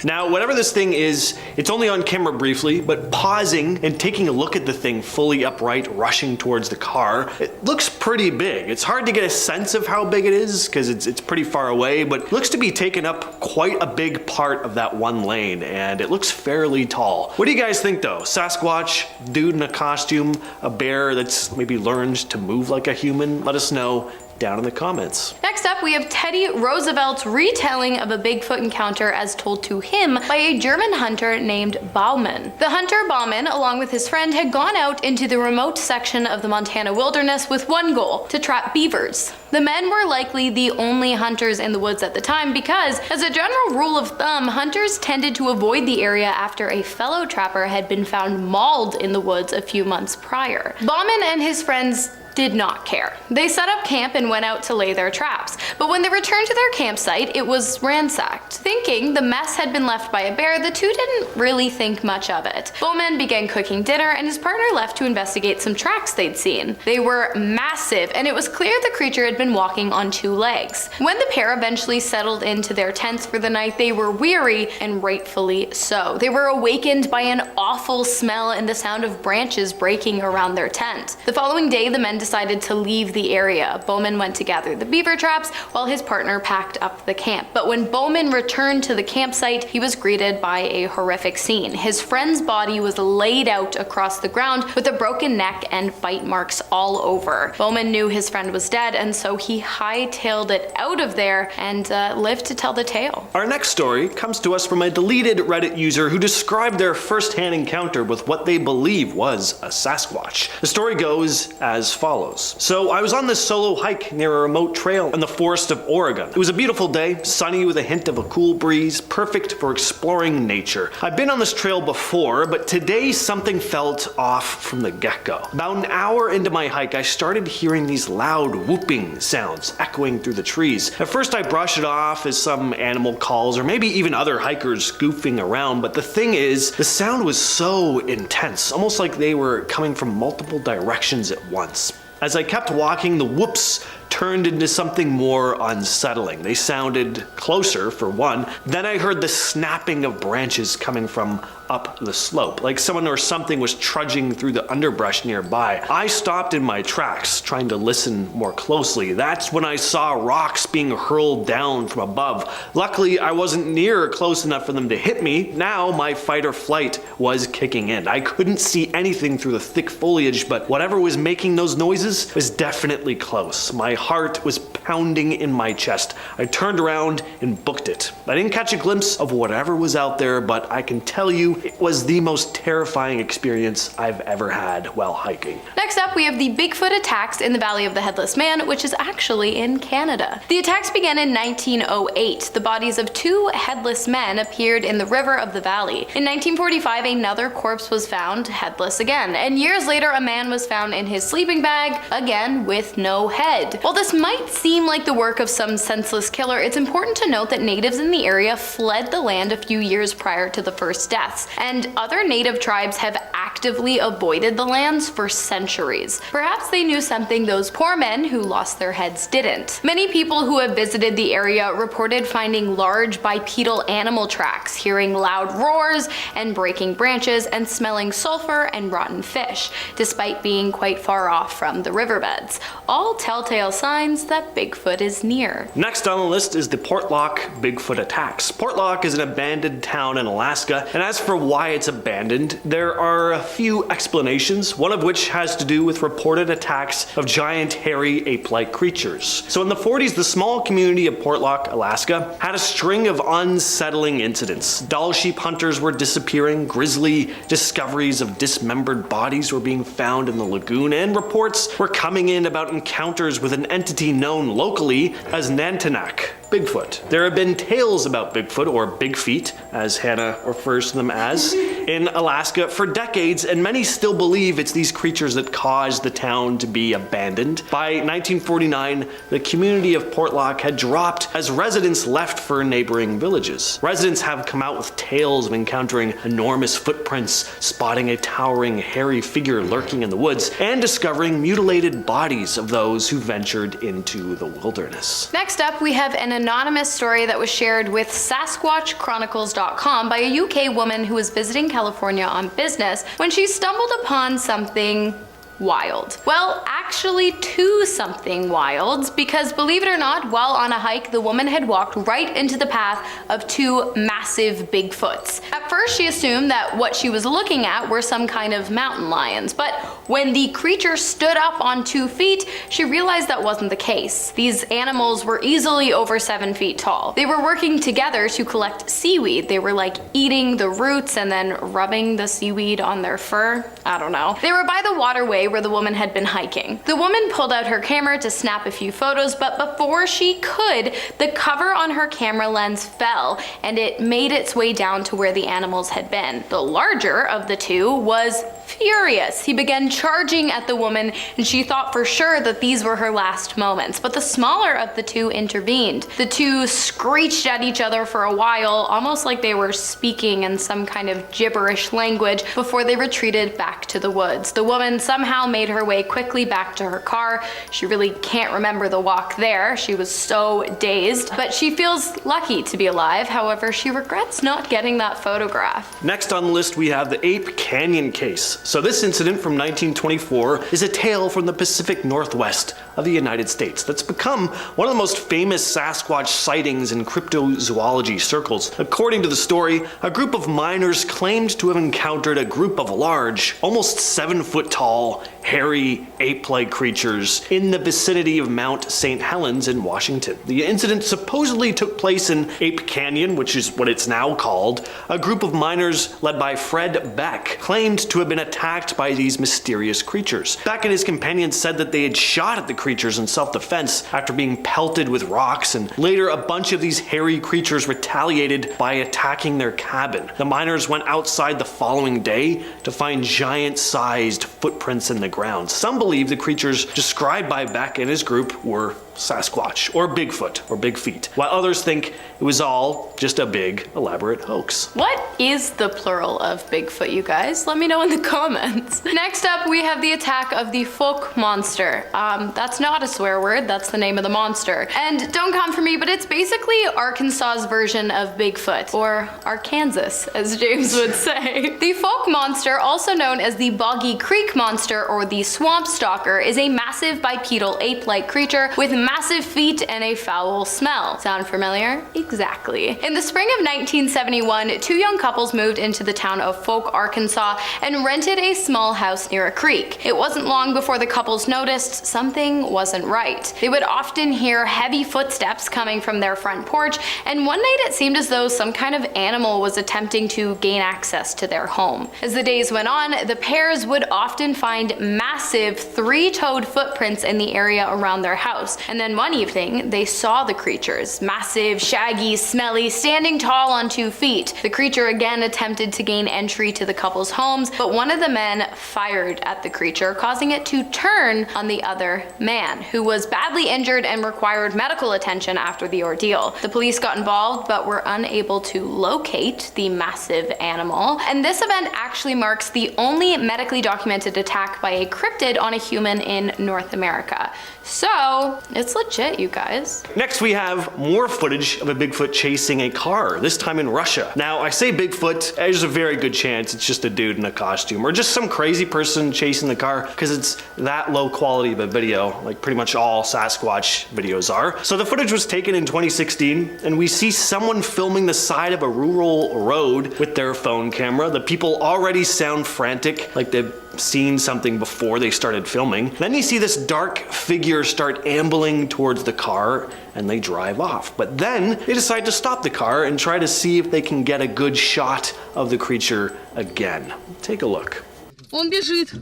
Now, whatever this thing is, it's only on camera briefly, but pausing and taking a look at the thing fully upright, rushing towards the car, it looks pretty big. It's hard to get a sense of how big it is because it's pretty far away, but looks to be taking up quite a big part of that one lane, and it looks fairly tall. What do you guys think though? Sasquatch, dude in a costume, a bear that's maybe learned to move like a human? Let us know down in the comments. Next up, we have Teddy Roosevelt's retelling of a Bigfoot encounter as told to him by a German hunter named Baumann. The hunter Baumann, along with his friend, had gone out into the remote section of the Montana wilderness with one goal: to trap beavers. The men were likely the only hunters in the woods at the time because, as a general rule of thumb, hunters tended to avoid the area after a fellow trapper had been found mauled in the woods a few months prior. Baumann and his friends did not care. They set up camp and went out to lay their traps, but when they returned to their campsite, it was ransacked. Thinking the mess had been left by a bear, the two didn't really think much of it. Bowman began cooking dinner, and his partner left to investigate some tracks they'd seen. They were massive, and it was clear the creature had been walking on 2 legs. When the pair eventually settled into their tents for the night, they were weary, and rightfully so. They were awakened by an awful smell and the sound of branches breaking around their tent. The following day, the men decided to leave the area. Bowman went to gather the beaver traps while his partner packed up the camp. But when Bowman returned to the campsite, he was greeted by a horrific scene. His friend's body was laid out across the ground with a broken neck and bite marks all over. Bowman knew his friend was dead, and so he hightailed it out of there and lived to tell the tale. Our next story comes to us from a deleted Reddit user who described their first-hand encounter with what they believe was a Sasquatch. The story goes as follows. So I was on this solo hike near a remote trail in the forest of Oregon. It was a beautiful day, sunny with a hint of a cool breeze, perfect for exploring nature. I've been on this trail before, but today something felt off from the get-go. About an hour into my hike, I started hearing these loud whooping sounds echoing through the trees. At first I brushed it off as some animal calls or maybe even other hikers goofing around, but the thing is, the sound was so intense, almost like they were coming from multiple directions at once. As I kept walking, the whoops turned into something more unsettling. They sounded closer, for one. Then I heard the snapping of branches coming from up the slope, like someone or something was trudging through the underbrush nearby. I stopped in my tracks, trying to listen more closely. That's when I saw rocks being hurled down from above. Luckily, I wasn't near or close enough for them to hit me. Now my fight or flight was kicking in. I couldn't see anything through the thick foliage, but whatever was making those noises was definitely close. My heart was pounding in my chest. I turned around and booked it. I didn't catch a glimpse of whatever was out there, but I can tell you it was the most terrifying experience I've ever had while hiking. Next up, we have the Bigfoot attacks in the Valley of the Headless Man, which is actually in Canada. The attacks began in 1908. The bodies of two headless men appeared in the river of the valley. In 1945, another corpse was found headless again, and years later, a man was found in his sleeping bag, again with no head. While this might seem like the work of some senseless killer, it's important to note that natives in the area fled the land a few years prior to the first deaths, and other native tribes have actively avoided the lands for centuries. Perhaps they knew something those poor men who lost their heads didn't. Many people who have visited the area reported finding large bipedal animal tracks, hearing loud roars and breaking branches, and smelling sulfur and rotten fish, despite being quite far off from the riverbeds. All telltale signs that Bigfoot is near. Next on the list is the Portlock Bigfoot attacks. Portlock is an abandoned town in Alaska, and as for why it's abandoned, there are a few explanations, one of which has to do with reported attacks of giant hairy ape-like creatures. So in the 40s, the small community of Portlock, Alaska, had a string of unsettling incidents. Doll sheep hunters were disappearing, grisly discoveries of dismembered bodies were being found in the lagoon, and reports were coming in about encounters with an entity known locally as Nantinak, Bigfoot. There have been tales about Bigfoot, or Big Feet, as Hannah refers to them as, in Alaska for decades, and many still believe it's these creatures that caused the town to be abandoned. By 1949, the community of Portlock had dropped as residents left for neighboring villages. Residents have come out with tales of encountering enormous footprints, spotting a towering, hairy figure lurking in the woods, and discovering mutilated bodies of those who ventured into the wilderness. Next up, we have an anonymous story that was shared with SasquatchChronicles.com by a UK woman who was visiting California on business when she stumbled upon something wild. Well, actually two something wilds, because believe it or not, while on a hike, the woman had walked right into the path of two massive Bigfoots. At first, she assumed that what she was looking at were some kind of mountain lions, but when the creature stood up on 2 feet, she realized that wasn't the case. These animals were easily over 7 feet tall. They were working together to collect seaweed. They were like eating the roots and then rubbing the seaweed on their fur. I don't know. They were by the waterway where the woman had been hiking. The woman pulled out her camera to snap a few photos, but before she could, the cover on her camera lens fell and it made its way down to where the animals had been. The larger of the two was furious. He began charging at the woman, and she thought for sure that these were her last moments, but the smaller of the two intervened. The two screeched at each other for a while, almost like they were speaking in some kind of gibberish language, before they retreated back to the woods. The woman somehow made her way quickly back to her car. She really can't remember the walk there. She was so dazed, but she feels lucky to be alive. However, she regrets not getting that photograph. Next on the list, we have the Ape Canyon case. So this incident from 1924 is a tale from the Pacific Northwest of the United States that's become one of the most famous Sasquatch sightings in cryptozoology circles. According to the story, a group of miners claimed to have encountered a group of large, almost 7-foot tall, hairy, ape-like creatures in the vicinity of Mount St. Helens in Washington. The incident supposedly took place in Ape Canyon, which is what it's now called. A group of miners led by Fred Beck claimed to have been attacked by these mysterious creatures. Beck and his companions said that they had shot at the creatures in self-defense after being pelted with rocks, and later a bunch of these hairy creatures retaliated by attacking their cabin. The miners went outside the following day to find giant-sized footprints in the ground. Some believe the creatures described by Beck and his group were Sasquatch, or Bigfoot, or Big Feet, while others think it was all just a big, elaborate hoax. What is the plural of Bigfoot, you guys? Let me know in the comments. Next up, we have the attack of the folk monster. That's not a swear word, that's the name of the monster. And don't come for me, but it's basically Arkansas's version of Bigfoot, or Arkansas, as James would say. The folk monster, also known as the Boggy Creek monster or the swamp stalker, is a massive bipedal ape-like creature with massive feet and a foul smell. Sound familiar? Exactly. In the spring of 1971, two young couples moved into the town of Folk, Arkansas, and rented a small house near a creek. It wasn't long before the couples noticed something wasn't right. They would often hear heavy footsteps coming from their front porch, and one night it seemed as though some kind of animal was attempting to gain access to their home. As the days went on, the pairs would often find massive 3-toed footprints in the area around their house. And then one evening, they saw the creatures, massive, shaggy, smelly, standing tall on 2 feet. The creature again attempted to gain entry to the couple's homes, but one of the men fired at the creature, causing it to turn on the other man, who was badly injured and required medical attention after the ordeal. The police got involved, but were unable to locate the massive animal. And this event actually marks the only medically documented attack by a cryptid on a human in North America. So, it's legit, you guys. Next we have more footage of a Bigfoot chasing a car, this time in Russia. Now, I say Bigfoot, there's a very good chance it's just a dude in a costume, or just some crazy person chasing the car, because it's that low quality of a video, like pretty much all Sasquatch videos are. So the footage was taken in 2016, and we see someone filming the side of a rural road with their phone camera. The people already sound frantic, like they've seen something before they started filming. Then you see this dark figure start ambling towards the car, and they drive off. But then they decide to stop the car and try to see if they can get a good shot of the creature again. Take a look. Он бежит.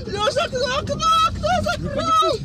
Лёша, кто закрыл?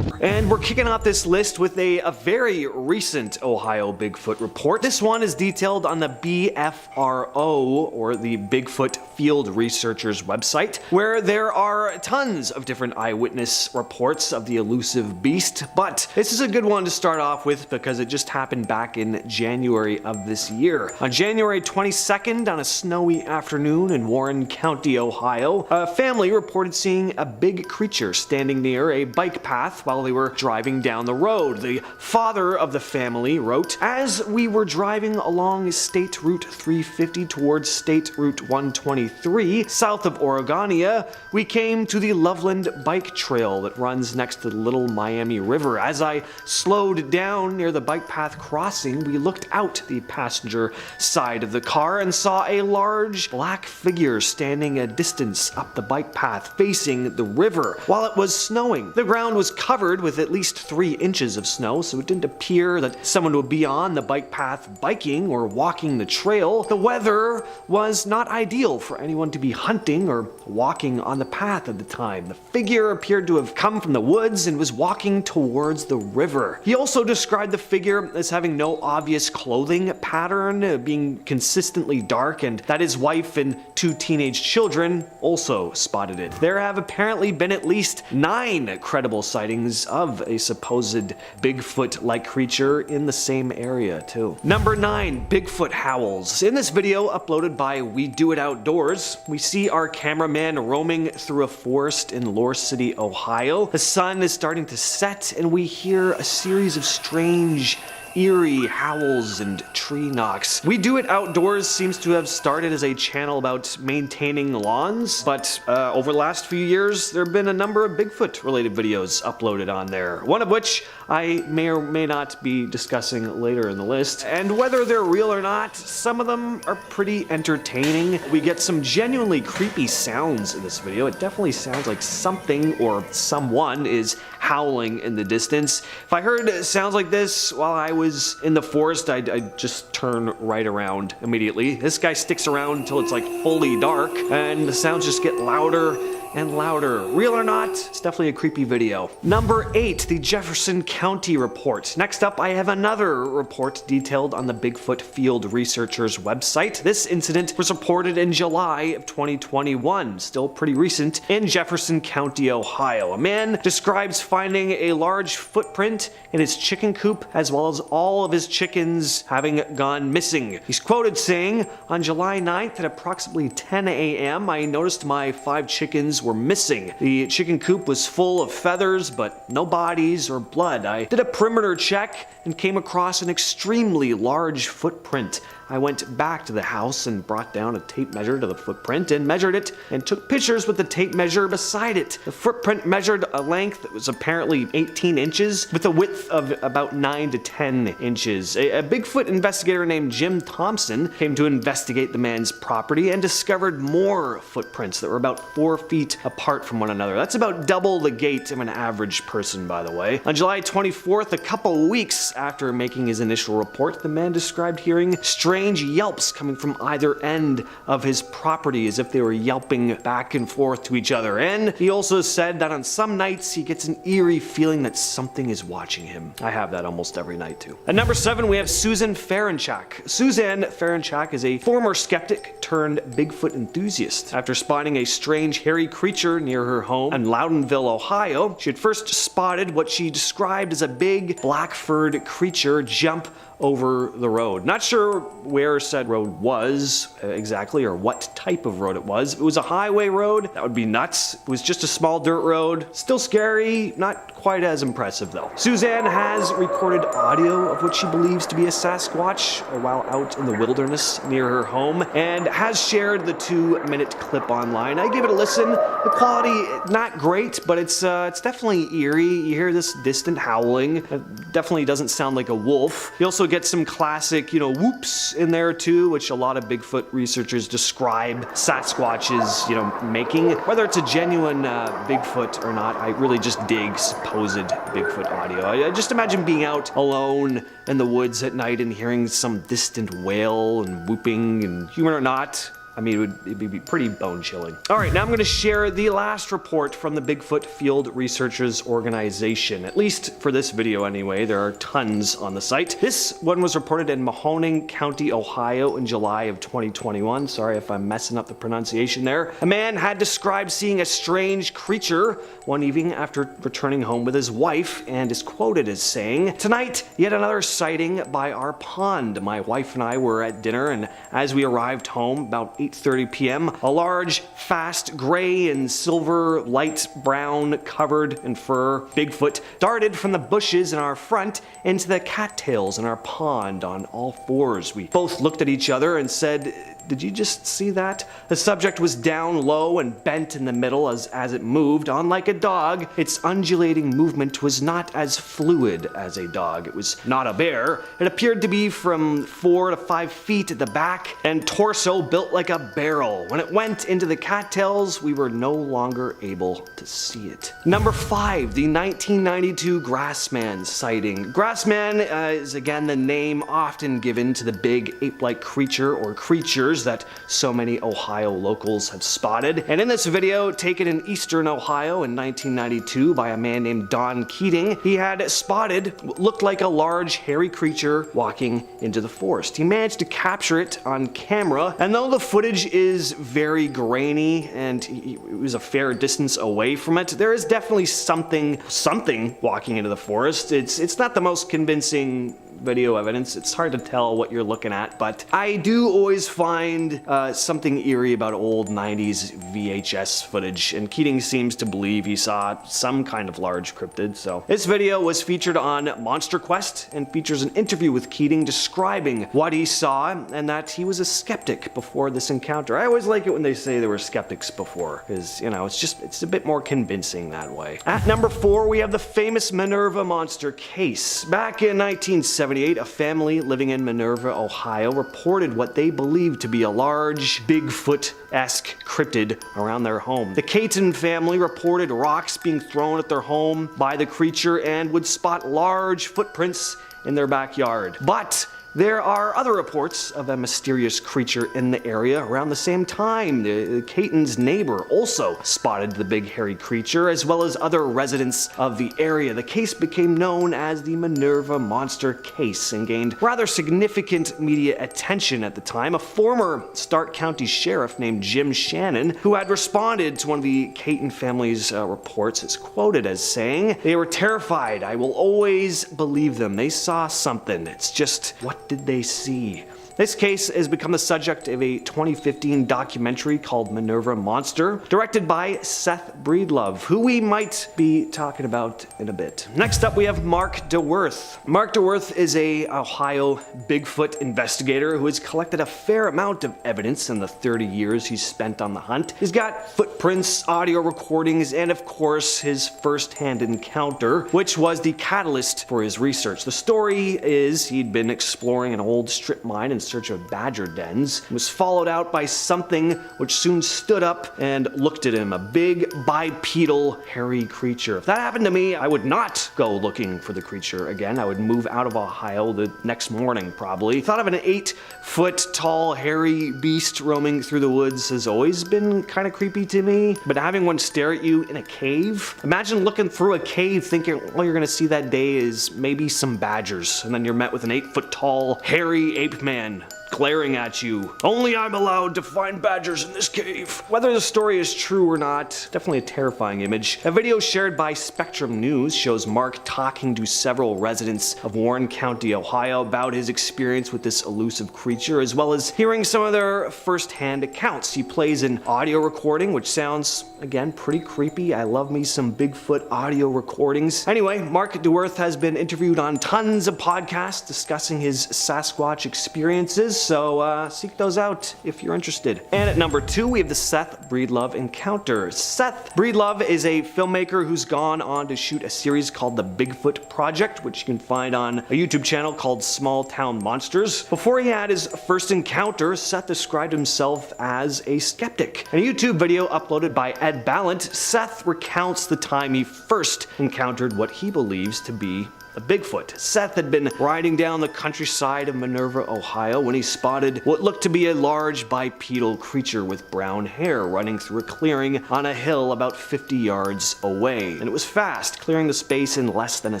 And we're kicking off this list with a very recent Ohio Bigfoot report. This one is detailed on the BFRO, or the Bigfoot Field Researchers website, where there are tons of different eyewitness reports of the elusive beast. But this is a good one to start off with because it just happened back in January of this year. On January 22nd, on a snowy afternoon in Warren County, Ohio, a family reported seeing a big creature standing near a bike path while they were driving down the road. The father of the family wrote, "As we were driving along State Route 350 towards State Route 123, south of Oregonia, we came to the Loveland bike trail that runs next to the Little Miami River. As I slowed down near the bike path crossing, we looked out the passenger side of the car and saw a large black figure standing a distance up the bike path facing the river. While it was snowing, the ground was covered with at least 3 inches of snow, so it didn't appear that someone would be on the bike path biking or walking the trail. The weather was not ideal for anyone to be hunting or walking on the path at the time. The figure appeared to have come from the woods and was walking towards the river." He also described the figure as having no obvious clothing pattern, being consistently dark, and that his wife and 2 teenage children also spotted it. There have apparently been at least 9 credible sightings of a supposed Bigfoot-like creature in the same area too. Number 9, Bigfoot howls. In this video uploaded by We Do It Outdoors, we see our cameraman roaming through a forest in Lore City, Ohio. The sun is starting to set and we hear a series of strange eerie howls and tree knocks. We Do It Outdoors seems to have started as a channel about maintaining lawns, but over the last few years, there have been a number of Bigfoot related videos uploaded on there, one of which I may or may not be discussing later in the list. And whether they're real or not, some of them are pretty entertaining. We get some genuinely creepy sounds in this video. It definitely sounds like something or someone is howling in the distance. If I heard sounds like this while I was in the forest, I'd just turn right around immediately. This guy sticks around until it's like fully dark, and the sounds just get louder and louder. Real or not, it's definitely a creepy video. Number 8, the Jefferson County report. Next up, I have another report detailed on the Bigfoot Field Researchers website. This incident was reported in July of 2021, still pretty recent, in Jefferson County, Ohio. A man describes finding a large footprint in his chicken coop, as well as all of his chickens having gone missing. He's quoted saying, "On July 9th at approximately 10 a.m., I noticed my 5 chickens were missing. The chicken coop was full of feathers, but no bodies or blood. I did a perimeter check and came across an extremely large footprint. I went back to the house and brought down a tape measure to the footprint and measured it and took pictures with the tape measure beside it. The footprint measured a length that was apparently 18 inches with a width of about 9 to 10 inches. A Bigfoot investigator named Jim Thompson came to investigate the man's property and discovered more footprints that were about 4 feet apart from one another. That's about double the gait of an average person, by the way. On July 24th, a couple weeks after making his initial report, the man described hearing strange yelps coming from either end of his property, as if they were yelping back and forth to each other. And he also said that on some nights he gets an eerie feeling that something is watching him. I have that almost every night too. At number 7, we have Susan Ferenchak. Suzanne Ferenchak is a former skeptic turned Bigfoot enthusiast. After spotting a strange hairy creature near her home in Loudonville, Ohio, she had first spotted what she described as a big black-furred creature jump over the road. Not sure where said road was exactly, or what type of road it was. If it was a highway road, that would be nuts. If it was just a small dirt road, still scary, not quite as impressive though. Suzanne has recorded audio of what she believes to be a Sasquatch while out in the wilderness near her home, and has shared the 2-minute clip online. I gave it a listen. The quality, not great, but it's definitely eerie. You hear this distant howling. It definitely doesn't sound like a wolf. You also get some classic, whoops in there too, which a lot of Bigfoot researchers describe Sasquatches, making. Whether it's a genuine Bigfoot or not, I really just dig supposed Bigfoot audio. I just imagine being out alone in the woods at night and hearing some distant wail and whooping, and human or not, I mean, it'd be pretty bone-chilling. All right, now I'm going to share the last report from the Bigfoot Field Researchers Organization. At least for this video anyway, there are tons on the site. This one was reported in Mahoning County, Ohio in July of 2021. Sorry if I'm messing up the pronunciation there. A man had described seeing a strange creature one evening after returning home with his wife, and is quoted as saying, "Tonight, yet another sighting by our pond. My wife and I were at dinner, and as we arrived home about 8:30 p.m., a large, fast, gray and silver, light brown, covered in fur Bigfoot darted from the bushes in our front into the cattails in our pond on all fours. We both looked at each other and said, 'Did you just see that?' The subject was down low and bent in the middle as it moved. Unlike a dog, its undulating movement was not as fluid as a dog. It was not a bear. It appeared to be from 4 to 5 feet at the back and torso built like a barrel. When it went into the cattails, we were no longer able to see it." Number 5, the 1992 Grassman sighting. Grassman is again the name often given to the big ape-like creature or creatures that so many Ohio locals have spotted. And in this video, taken in eastern Ohio in 1992 by a man named Don Keating, he had spotted what looked like a large hairy creature walking into the forest. He managed to capture it on camera, and though the footage is very grainy and it was a fair distance away from it, there is definitely something walking into the forest. It's not the most convincing video evidence. It's hard to tell what you're looking at, but I do always find something eerie about old 90s VHS footage, and Keating seems to believe he saw some kind of large cryptid. So this video was featured on Monster Quest and features an interview with Keating describing what he saw and that he was a skeptic before this encounter. I always like it when they say they were skeptics before, because, you know, it's a bit more convincing that way. At number 4, we have the famous Minerva monster case. Back in 1978, a family living in Minerva, Ohio, reported what they believed to be a large Bigfoot-esque cryptid around their home. The Caton family reported rocks being thrown at their home by the creature and would spot large footprints in their backyard. But there are other reports of a mysterious creature in the area around the same time. The Caton's neighbor also spotted the big hairy creature, as well as other residents of the area. The case became known as the Minerva Monster Case and gained rather significant media attention at the time. A former Stark County sheriff named Jim Shannon, who had responded to one of the Caton family's reports, is quoted as saying, "They were terrified. I will always believe them. They saw something. It's just, what did they see?" This case has become the subject of a 2015 documentary called Minerva Monster, directed by Seth Breedlove, who we might be talking about in a bit. Next up, we have Mark DeWerth. Mark DeWerth is a Ohio Bigfoot investigator who has collected a fair amount of evidence in the 30 years he's spent on the hunt. He's got footprints, audio recordings, and of course his first-hand encounter, which was the catalyst for his research. The story is he'd been exploring an old strip mine in search of badger dens, was followed out by something which soon stood up and looked at him, a big bipedal hairy creature. If that happened to me, I would not go looking for the creature again. I would move out of Ohio the next morning probably. Thought of an 8-foot tall hairy beast roaming through the woods has always been kind of creepy to me, but having one stare at you in a cave, imagine looking through a cave thinking all you're gonna see that day is maybe some badgers, and then you're met with an 8-foot tall hairy ape man glaring at you. Only I'm allowed to find badgers in this cave. Whether the story is true or not, definitely a terrifying image. A video shared by Spectrum News shows Mark talking to several residents of Warren County, Ohio about his experience with this elusive creature, as well as hearing some of their first-hand accounts. He plays an audio recording, which sounds, again, pretty creepy. I love me some Bigfoot audio recordings. Anyway, Mark DeWerth has been interviewed on tons of podcasts discussing his Sasquatch experiences, so seek those out if you're interested. And at number 2, we have the Seth Breedlove encounter. Seth Breedlove is a filmmaker who's gone on to shoot a series called The Bigfoot Project, which you can find on a YouTube channel called Small Town Monsters. Before he had his first encounter, Seth described himself as a skeptic. In a YouTube video uploaded by Ed Ballant, Seth recounts the time he first encountered what he believes to be a Bigfoot. Seth had been riding down the countryside of Minerva, Ohio, when he spotted what looked to be a large bipedal creature with brown hair running through a clearing on a hill about 50 yards away. And it was fast, clearing the space in less than a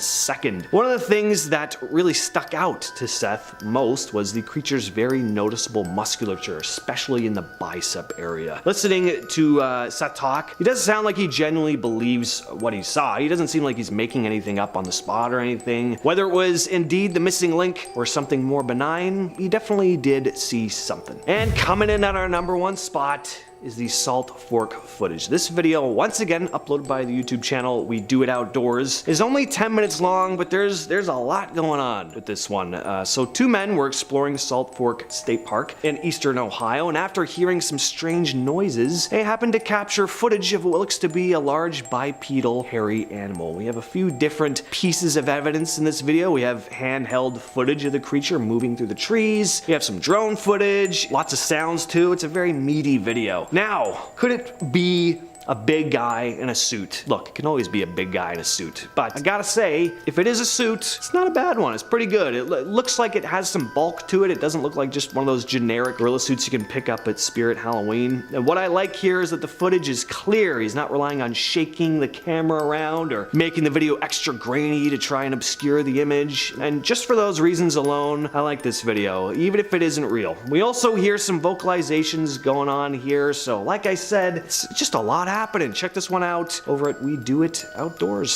second. One of the things that really stuck out to Seth most was the creature's very noticeable musculature, especially in the bicep area. Listening to Seth talk, he doesn't sound like he genuinely believes what he saw. He doesn't seem like he's making anything up on the spot or anything. Whether it was indeed the missing link or something more benign, he definitely did see something. And coming in at our number 1 spot is the Salt Fork footage. This video, once again uploaded by the YouTube channel We Do It Outdoors, is only 10 minutes long, but there's a lot going on with this one. So 2 men were exploring Salt Fork State Park in eastern Ohio, and after hearing some strange noises, they happened to capture footage of what looks to be a large bipedal hairy animal. We have a few different pieces of evidence in this video. We have handheld footage of the creature moving through the trees. We have some drone footage, lots of sounds too. It's a very meaty video. Now, could it be a big guy in a suit? Look, it can always be a big guy in a suit, but I gotta say, if it is a suit, it's not a bad one. It's pretty good. It looks like it has some bulk to it. It doesn't look like just one of those generic gorilla suits you can pick up at Spirit Halloween. And what I like here is that the footage is clear. He's not relying on shaking the camera around or making the video extra grainy to try and obscure the image. And just for those reasons alone, I like this video, even if it isn't real. We also hear some vocalizations going on here, so like I said, it's just a lot happening. Check this one out over at We Do It Outdoors.